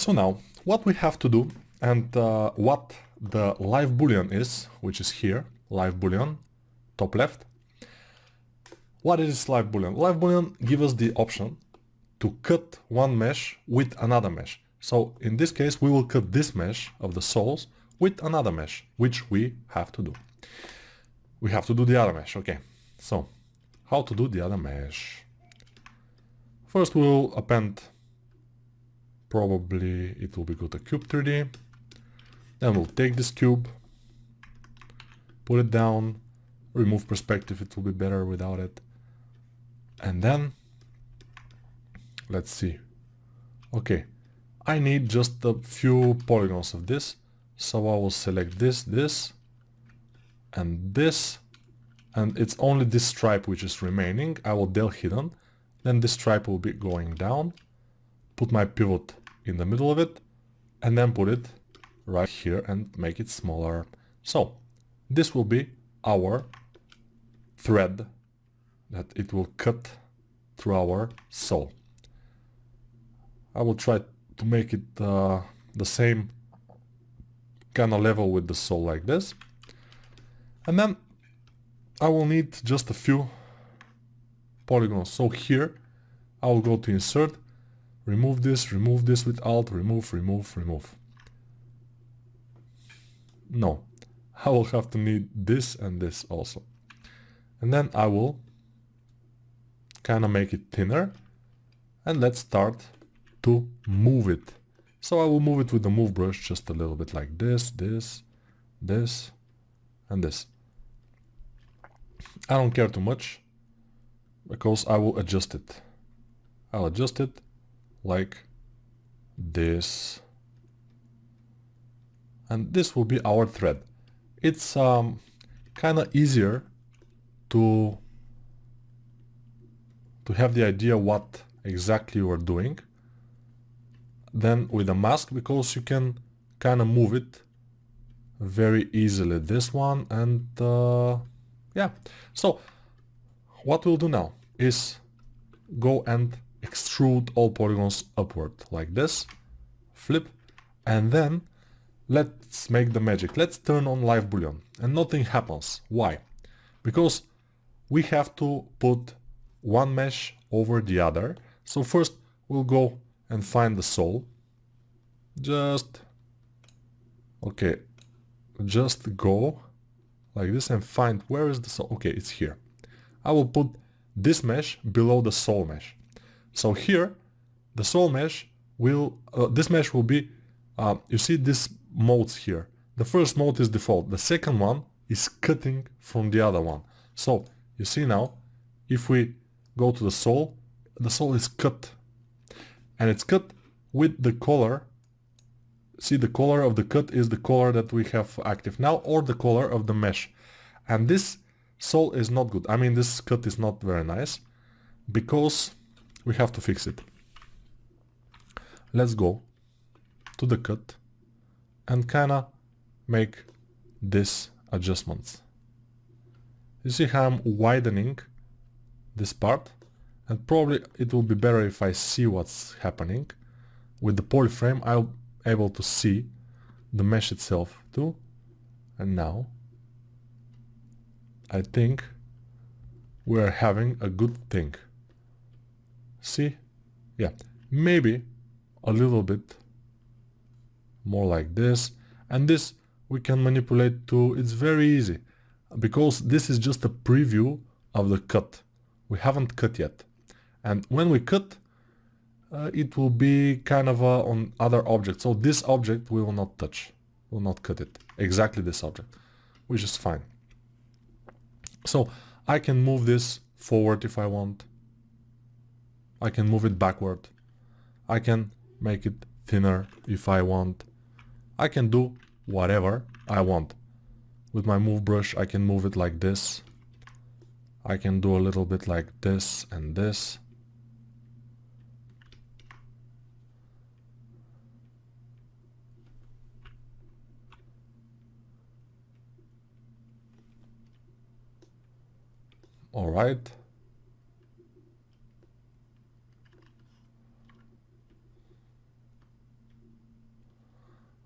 So now, what we have to do, and what the live boolean is, which is here, live boolean, top left. What is live boolean? Live boolean gives us the option to cut one mesh with another mesh. So in this case, we will cut this mesh of the souls with another mesh, which we have to do. We have to do the other mesh, okay. So, how to do the other mesh? First we'll append, probably it will be good, a cube 3D. Then we'll take this cube, put it down, remove perspective, it will be better without it. And then, let's see. Okay, I need just a few polygons of this. So I will select this, this, and this. And it's only this stripe which is remaining. I will del hidden. Then this stripe will be going down. Put my pivot in the middle of it. And then put it right here and make it smaller. So this will be our thread that it will cut through our soul. I will try to make it the same kind of level with the soul like this. And then I will need just a few polygons. So here I will go to insert, remove this with alt, remove. No, I will have to need this and this also. And then I will kind of make it thinner, and let's start to move it. So I will move it with the move brush just a little bit like this, this, and this. I don't care too much because I will adjust it. I'll adjust it like this. And this will be our thread. It's kind of easier to have the idea what exactly you are doing than with a mask, because you can kind of move it very easily. This one, and yeah. So what we'll do now is go and extrude all polygons upward like this, flip, and then let's make the magic. Let's turn on live boolean and nothing happens. Why? Because we have to put one mesh over the other. So first we'll go and find the soul. Just go like this and find where is the soul. Okay, it's here. I will put this mesh below the soul mesh. So here the soul mesh will this mesh will be you see these modes here. The first mode is default, the second one is cutting from the other one. So you see now, if we go to the soul is cut, and it's cut with the color. See, the color of the cut is the color that we have active now, or the color of the mesh. And this soul is not good. I mean, this cut is not very nice, because we have to fix it. Let's go to the cut and kinda make this adjustments. You see how I'm widening this part, and probably it will be better if I see what's happening. With the polyframe I'll be able to see the mesh itself too. And now I think we're having a good thing. See? Yeah, maybe a little bit more like this, and this we can manipulate too. It's very easy, because this is just a preview of the cut. We haven't cut yet, and when we cut it will be kind of on other objects. So this object we will not touch, we will not cut it, exactly this object, which is fine. So I can move this forward if I want, I can move it backward, I can make it thinner if I want, I can do whatever I want. With my move brush I can move it like this, I can do a little bit like this and this. All right.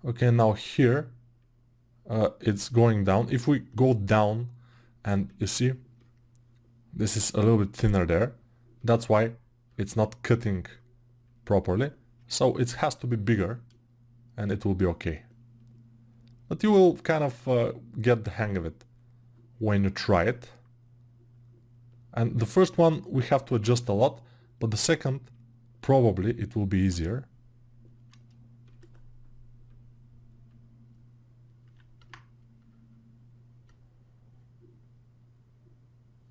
Okay, now here it's going down. If we go down, and you see this is a little bit thinner there, that's why it's not cutting properly. So it has to be bigger and it will be okay. But you will kind of get the hang of it when you try it. And the first one we have to adjust a lot, but the second probably it will be easier.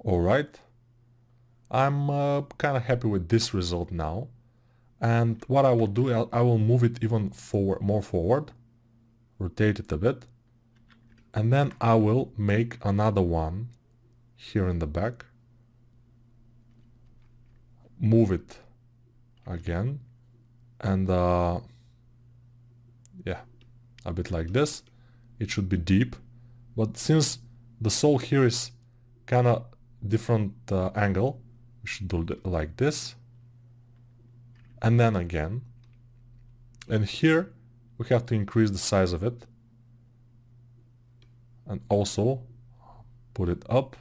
Alright, I'm kind of happy with this result now. And what I will do, I will move it even more forward, rotate it a bit, and then I will make another one here in the back, move it again, and yeah, a bit like this. It should be deep, but since the sole here is kind of different angle, we should do it like this, and then again, and here we have to increase the size of it and also put it up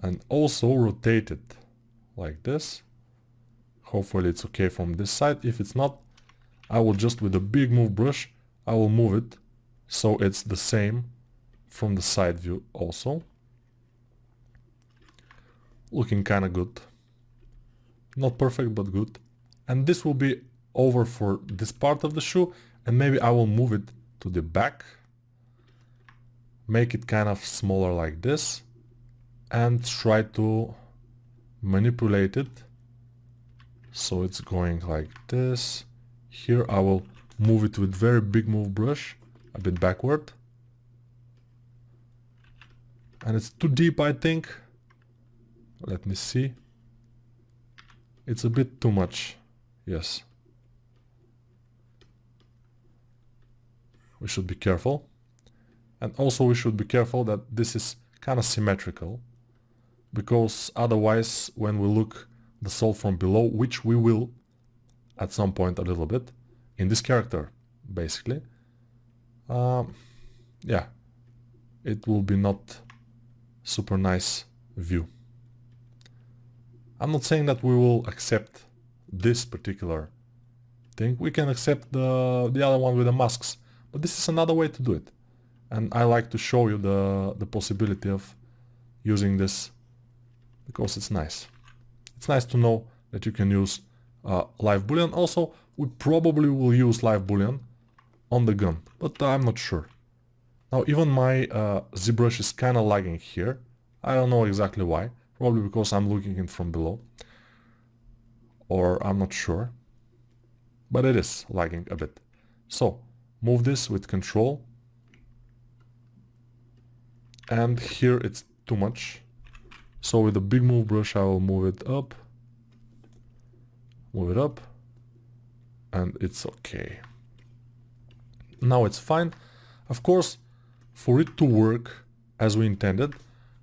and also rotate it like this. Hopefully it's okay from this side. If it's not, I will just, with a big move brush, I will move it so it's the same from the side view also. Looking kind of good. Not perfect, but good. And this will be over for this part of the shoe, and maybe I will move it to the back, make it kind of smaller like this, and try to manipulate it so it's going like this. Here I will move it with very big move brush, a bit backward. And it's too deep, I think. Let me see. It's a bit too much. Yes. We should be careful. And also we should be careful that this is kind of symmetrical, because otherwise when we look the sole from below, which we will at some point a little bit in this character basically, yeah, it will be not super nice view. I'm not saying that we will accept this particular thing. We can accept the other one with the masks, but this is another way to do it. And I like to show you the possibility of using this because it's nice. It's nice to know that you can use live boolean. Also, we probably will use live boolean on the gun, but I'm not sure. Now even my ZBrush is kind of lagging here. I don't know exactly why. Probably because I'm looking it from below. Or I'm not sure. But it is lagging a bit. So, move this with Control. And here it's too much. So with the big move brush I will move it up. Move it up. And it's okay. Now it's fine. Of course, for it to work as we intended,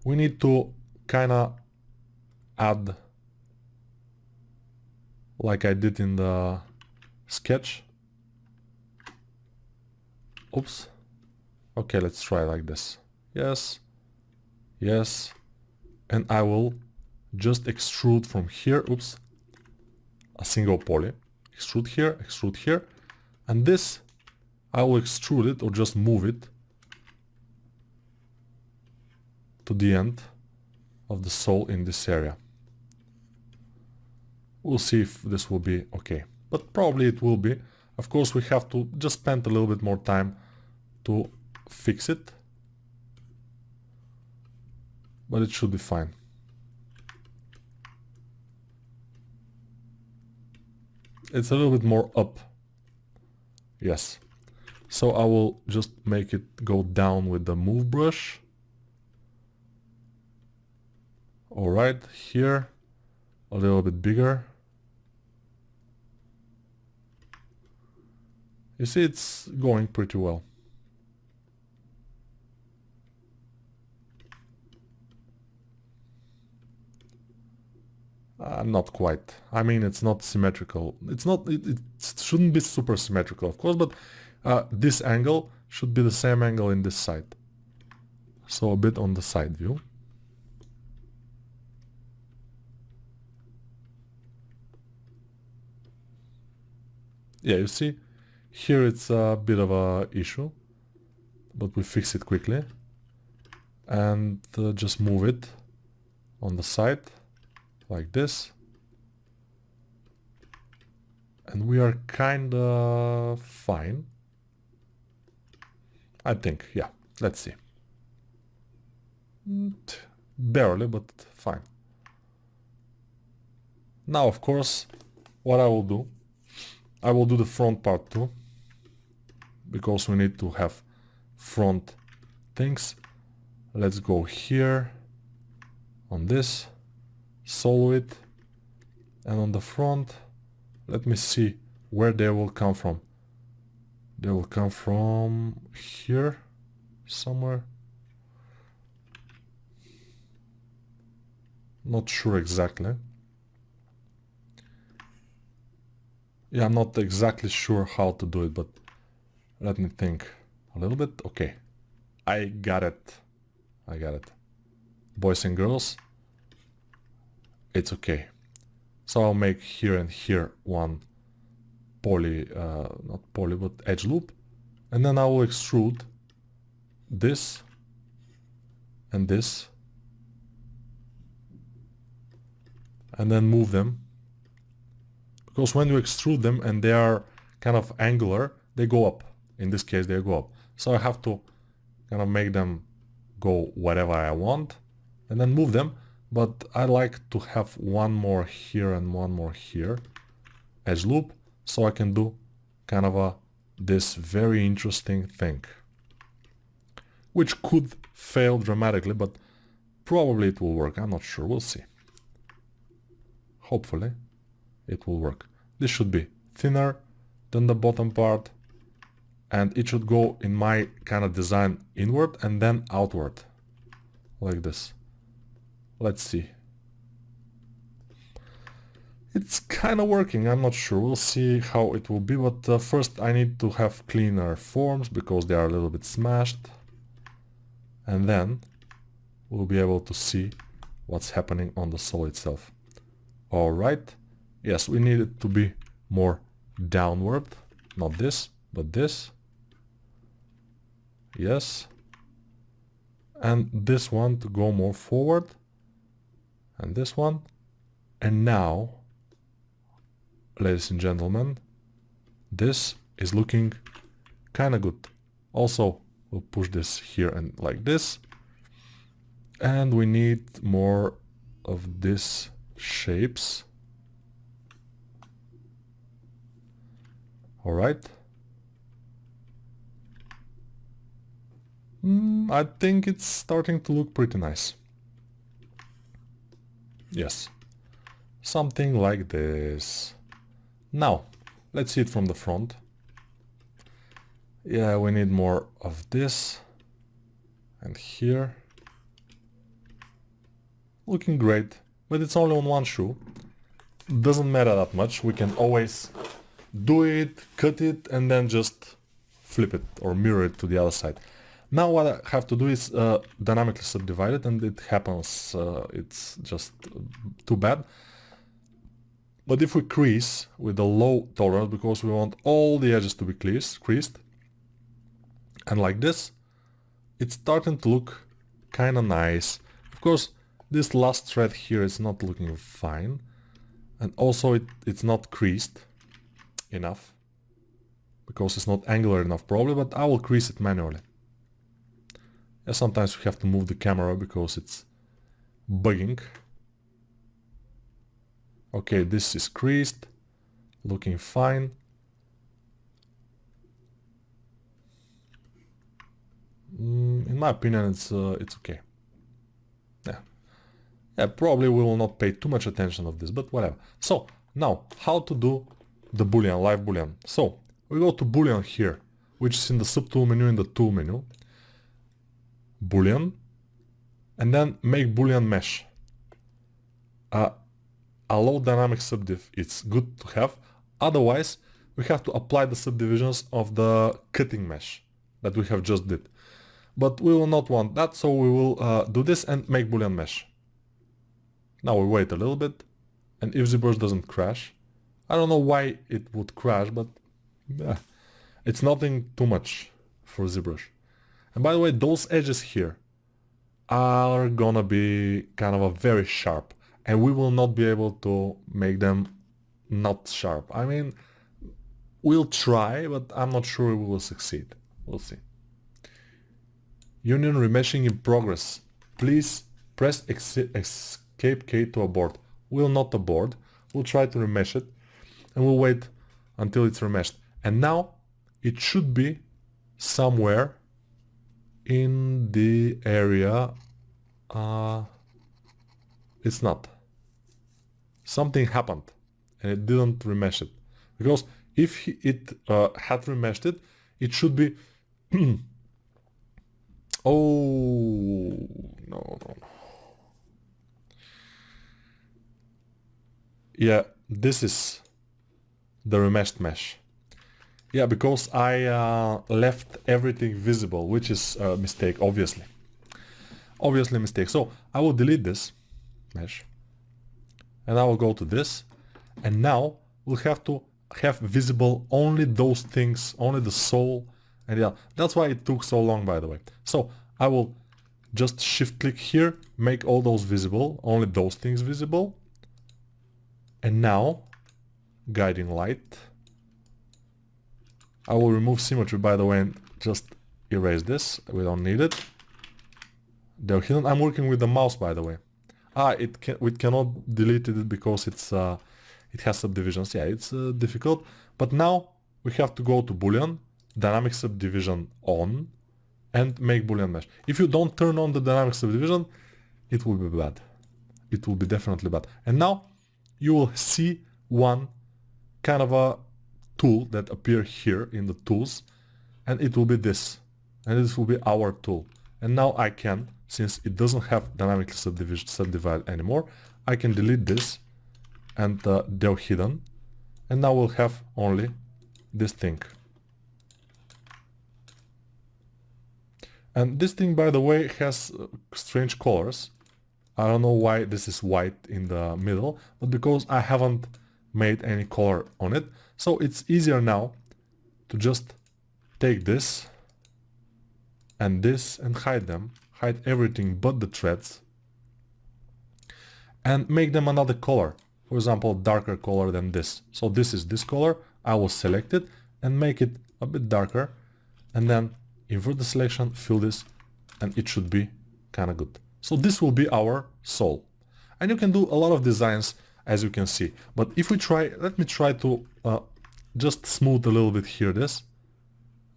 we need to kind of add, like I did in the sketch. Oops. Okay, let's try like this. Yes. Yes. And I will just extrude from here. Oops. A single poly. Extrude here. And this, I will extrude it or just move it to the end of the sole in this area. We'll see if this will be okay, but probably it will be. Of course, we have to just spend a little bit more time to fix it, but it should be fine. It's a little bit more up. Yes. So I will just make it go down with the move brush. Alright, here a little bit bigger. You see, it's going pretty well. Not quite. I mean, it's not symmetrical. It's not. It shouldn't be super symmetrical, of course, but this angle should be the same angle in this side. So a bit on the side view. Yeah, you see, here it's a bit of a issue, but we fix it quickly. And just move it on the side, like this. And we are kinda fine. I think, yeah, let's see. Barely, but fine. Now, of course, what I will do the front part too, because we need to have front things. Let's go here, on this, solo it, and on the front, let me see where they will come from. They will come from here, somewhere. Not sure exactly. Yeah, I'm not exactly sure how to do it, but let me think a little bit. Okay, I got it. I got it. Boys and girls, it's okay. So I'll make here and here one poly, not poly, but edge loop. And then I will extrude this and this. And then move them. Because when you extrude them and they are kind of angular, they go up. In this case, they go up. So I have to kind of make them go whatever I want and then move them. But I like to have one more here and one more here, edge loop, so I can do kind of this very interesting thing, which could fail dramatically, but probably it will work. I'm not sure. We'll see. Hopefully it will work. This should be thinner than the bottom part, and it should go in my kind of design inward and then outward, like this. Let's see. It's kind of working, I'm not sure. We'll see how it will be, but first I need to have cleaner forms because they are a little bit smashed. And then we'll be able to see what's happening on the sole itself. Alright. Yes, we need it to be more downward. Not this, but this. Yes. And this one to go more forward. And this one. And now, ladies and gentlemen, this is looking kind of good. Also, we'll push this here and like this. And we need more of these shapes. Alright. I think it's starting to look pretty nice. Yes. Something like this. Now, let's see it from the front. Yeah, we need more of this. And here. Looking great, but it's only on one shoe. Doesn't matter that much. We can always do it, cut it, and then just flip it or mirror it to the other side. Now what I have to do is dynamically subdivide it, and it happens. It's just too bad. But if we crease with a low tolerance, because we want all the edges to be creased, and like this, it's starting to look kind of nice. Of course, this last thread here is not looking fine, and also it's not creased enough, because it's not angular enough probably, but I will crease it manually. Yeah, sometimes we have to move the camera because it's bugging. Okay, this is creased, looking fine. In my opinion, it's okay. Yeah, probably we will not pay too much attention of this, but whatever. So, now, how to do the boolean, live boolean. So, we go to boolean here, which is in the subtool menu in the tool menu. Boolean, and then make boolean mesh. a low dynamic subdiv it's good to have. Otherwise, we have to apply the subdivisions of the cutting mesh that we have just did. But we will not want that, so we will do this and make Boolean mesh. Now we wait a little bit, and if ZBrush doesn't crash, I don't know why it would crash, but it's nothing too much for ZBrush. And by the way, those edges here are gonna be kind of a very sharp, and we will not be able to make them not sharp. I mean, we'll try, but I'm not sure we will succeed. We'll see. Union remeshing in progress. Please press escape key to abort. We'll not abort. We'll try to remesh it, and we'll wait until it's remeshed. And now it should be somewhere in the area. It's not. Something happened and it didn't remesh it, because if it had remeshed it, it should be oh no. Yeah, this is the remeshed mesh. Yeah, because I left everything visible, which is a mistake, obviously. Obviously a mistake. So I will delete this mesh and I will go to this, and now we'll have to have visible only those things, only the soul, and yeah, that's why it took so long, by the way. So I will just shift click here, make all those visible, only those things visible, and now guiding light. I will remove symmetry, by the way, and just erase this. We don't need it. They're hidden. I'm working with the mouse, by the way. We cannot delete it because it's it has subdivisions. Yeah, it's difficult. But now we have to go to Boolean, dynamic subdivision on, and make Boolean mesh. If you don't turn on the dynamic subdivision, it will be bad. It will be definitely bad. And now you will see one kind of a tool that appear here in the tools, and it will be this, and this will be our tool. And now I can, since it doesn't have dynamically subdivide anymore, I can delete this, and they're hidden, and now we'll have only this thing. And this thing, by the way, has strange colors. I don't know why this is white in the middle, but because I haven't made any color on it. So it's easier now to just take this and hide them, hide everything but the threads, and make them another color. For example, darker color than this. So this is this color. I will select it and make it a bit darker, and then invert the selection, fill this, and it should be kind of good. So this will be our soul. And you can do a lot of designs, as you can see. But if we try, let me try to just smooth a little bit here this.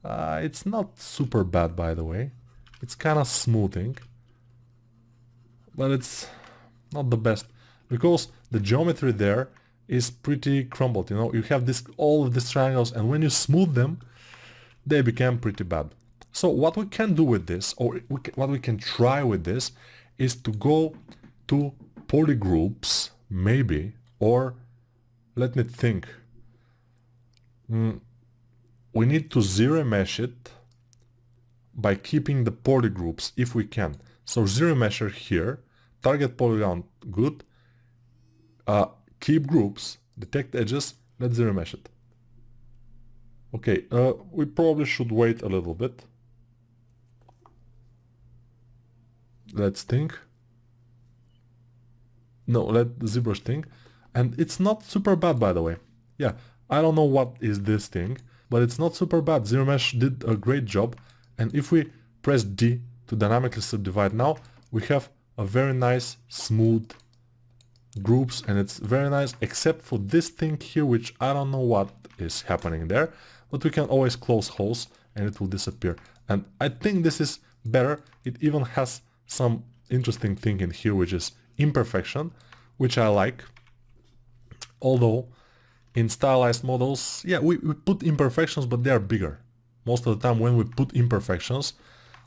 It's not super bad, by the way. It's kind of smoothing, but it's not the best, because the geometry there is pretty crumbled. You know, you have all of these triangles, and when you smooth them, they become pretty bad. So what we can do with this, or what we can try with this, is to go to polygroups, maybe, or let me think. We need to zero mesh it by keeping the polygroups if we can. So zero mesher here, target polygon good, keep groups, detect edges, let's zero mesh it. Okay, we probably should wait a little bit. Let's think. No, let the ZBrush think. And it's not super bad, by the way. Yeah, I don't know what is this thing, but it's not super bad. Zero Mesh did a great job. And if we press D to dynamically subdivide now, we have a very nice smooth groups, and it's very nice, except for this thing here, which I don't know what is happening there, but we can always close holes and it will disappear. And I think this is better. It even has some interesting thing in here, which is imperfection, which I like. Although in stylized models, yeah, we put imperfections, but they are bigger. Most of the time when we put imperfections,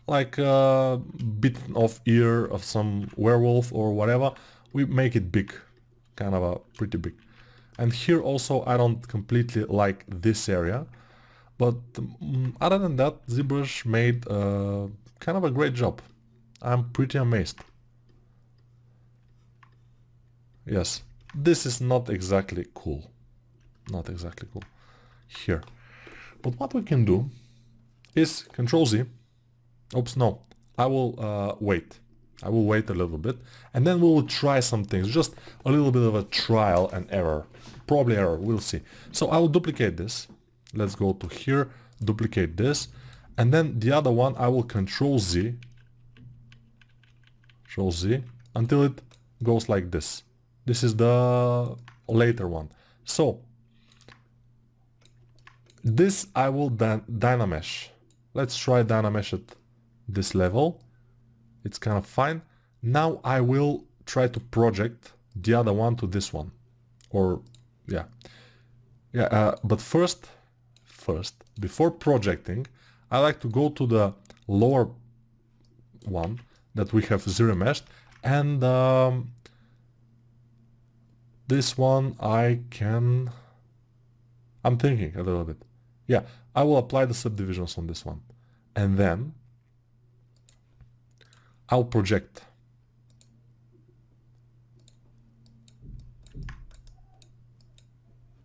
like bit of ear of some werewolf or whatever, we make it big, kind of a pretty big. And here also I don't completely like this area, but other than that, ZBrush made kind of a great job. I'm pretty amazed. Yes, this is not exactly cool. Not exactly cool. Here. But what we can do is Control Z. Oops, no. I will wait. I will wait a little bit, and then we will try some things. Just a little bit of a trial and error. Probably error, we'll see. So I will duplicate this. Let's go to here, duplicate this, and then the other one I will Control Z, Control Z, until it goes like this. This is the later one. So this I will Dynamesh. Let's try Dynamesh at this level. It's kind of fine. Now I will try to project the other one to this one. Or yeah. But first, before projecting, I like to go to the lower one that we have zero meshed, and this one I'm thinking a little bit. Yeah, I will apply the subdivisions on this one, and then I'll project.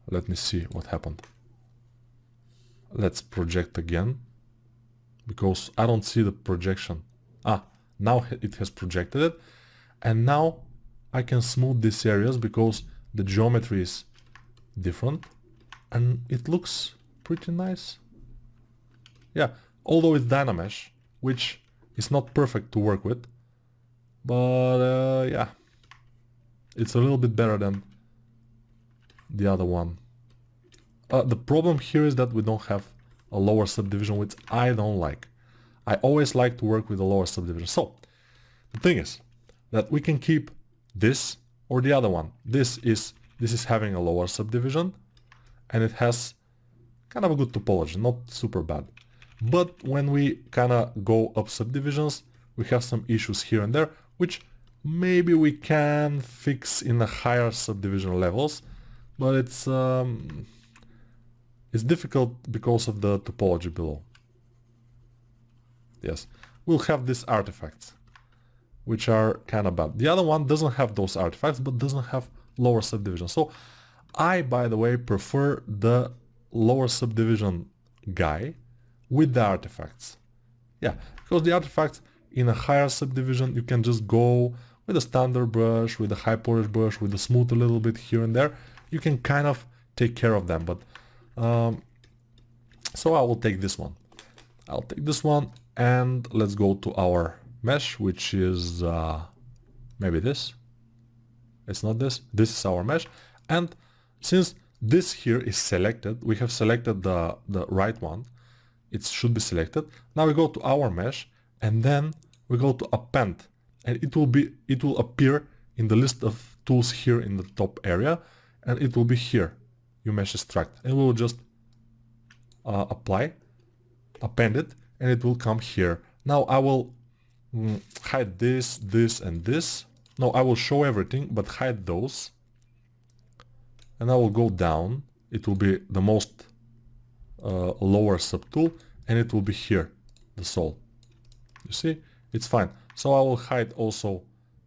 Let me see what happened. Let's project again, because I don't see the projection. Now it has projected it, and now I can smooth these areas because the geometry is different and it looks pretty nice. Yeah, although it's Dynamesh, which is not perfect to work with, but yeah, it's a little bit better than the other one. The problem here is that we don't have a lower subdivision, which I don't like. I always like to work with a lower subdivision. So the thing is that we can keep this or the other one. This is having a lower subdivision, and it has kind of a good topology, not super bad. But when we kind of go up subdivisions, we have some issues here and there, which maybe we can fix in the higher subdivision levels, but it's difficult because of the topology below. Yes, we'll have these artifacts, which are kind of bad. The other one doesn't have those artifacts, but doesn't have lower subdivision. So I, by the way, prefer the lower subdivision guy with the artifacts. Yeah, because the artifacts in a higher subdivision, you can just go with a standard brush, with a high polish brush, with a smooth a little bit here and there. You can kind of take care of them, but so I will take this one. I'll take this one, and let's go to our mesh, which is maybe this. It's not this. This is our mesh, and since this here is selected, we have selected the right one. It should be selected. Now we go to our mesh, and then we go to append, and it will appear in the list of tools here in the top area, and it will be here, UMesh extract, and we will just apply, append it, and it will come here. Now I will hide this, this, and this. No, I will show everything, but hide those. And I will go down. It will be the most lower subtool, and it will be here, the sole. You see, it's fine. So I will hide also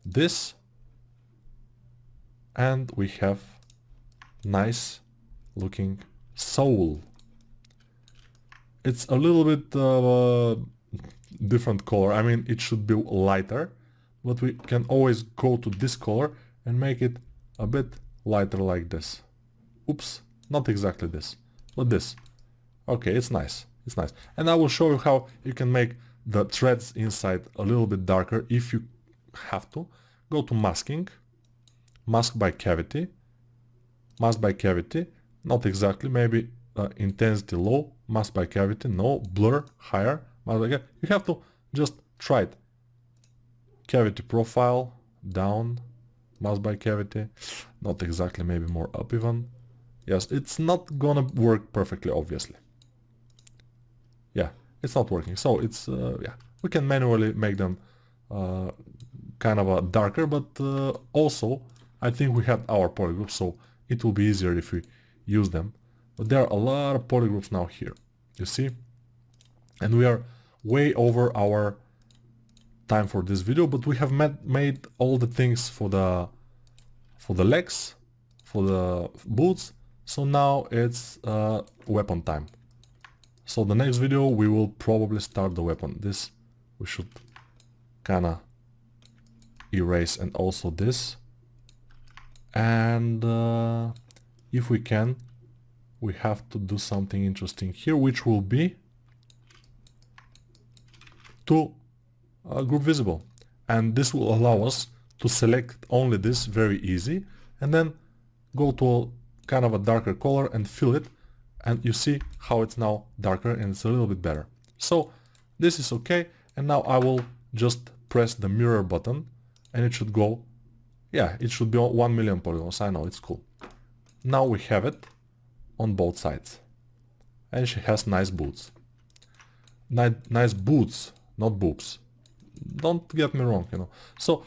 this, and we have nice looking sole. It's a little bit different color. I mean, it should be lighter, but we can always go to this color and make it a bit lighter like this. Oops, not exactly this, but this. Okay, it's nice. It's nice. And I will show you how you can make the threads inside a little bit darker if you have to. Go to masking, mask by cavity, mask by cavity, not exactly, maybe intensity low, mask by cavity, no, blur higher, mask by cavity. You have to just try it. Cavity profile, down, mask by cavity, not exactly, maybe more up even. Yes, it's not gonna work perfectly, obviously. Yeah, it's not working. So it's, yeah, we can manually make them kind of darker, but also I think we have our polygroups, so it will be easier if we use them. But there are a lot of polygroups now here, you see? And we are way over our time for this video, but we have made all the things for the legs, for the boots, so now it's weapon time. So the next video we will probably start the weapon. This we should kinda erase, and also this. And if we can, we have to do something interesting here, which will be to group visible. And this will allow us to select only this very easy, and then go to a kind of a darker color and fill it, and you see how it's now darker and it's a little bit better. So this is okay, and now I will just press the mirror button and it should go, yeah, it should be 1 million polygons. I know, it's cool. Now we have it on both sides, and she has nice boots. Nice boots, not boobs. Don't get me wrong, you know. So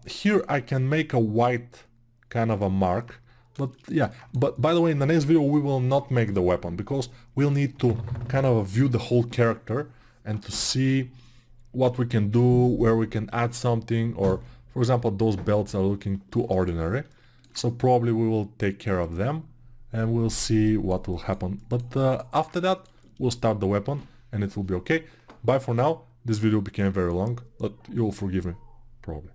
here I can make a white kind of a mark, but yeah, but by the way, in the next video we will not make the weapon, because we'll need to kind of view the whole character and to see what we can do, where we can add something, or for example those belts are looking too ordinary, so probably we will take care of them and we'll see what will happen. But after that we'll start the weapon and it will be okay. Bye for now. This video became very long, but you'll forgive me, probably.